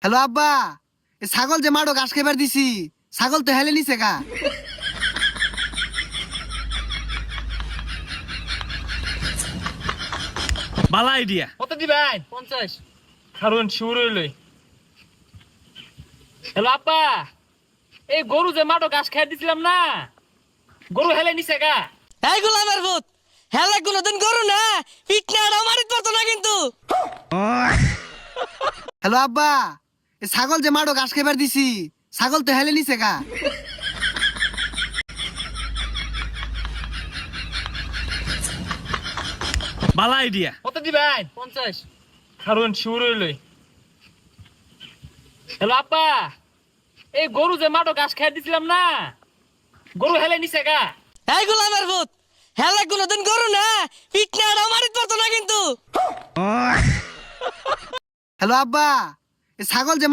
Hello আব্বা, এ ছাগল যে মাঠো ঘাস খাইবার দিছি, ছাগল তো হেলে নিছে গা। বালা আইডিয়া। কত দিবেন? 50। কারণ শিউর হইলই। হ্যালো আপা, এই গরু যে মাঠো ঘাস খাই দিছিলাম না, গরু হেলে নিছে গা। এই গোলামের ভূত হেলে কোনোদিন গরু না পিটনা আড়াও মারিত পারতো না কিন্তু। হ্যালো আব্বা, এ ছাগল যে মাঠো ঘাস খাইবার দিছি, ছাগল তো হেলে নিছে গা। বালা আইডিয়া। কত দিবেন? 50। কারণ শিউর হইলই। হ্যালো আপা, এই গরু যে মাঠো ঘাস খাই দিছিলাম না, গরু হেলে নিছে গা। এই গোলামের ভূত হেলে কোনোদিন গরু না পিটনা আড়াও মারিত পারতো না কিন্তু। হ্যালো আব্বা, এ ছাগল যে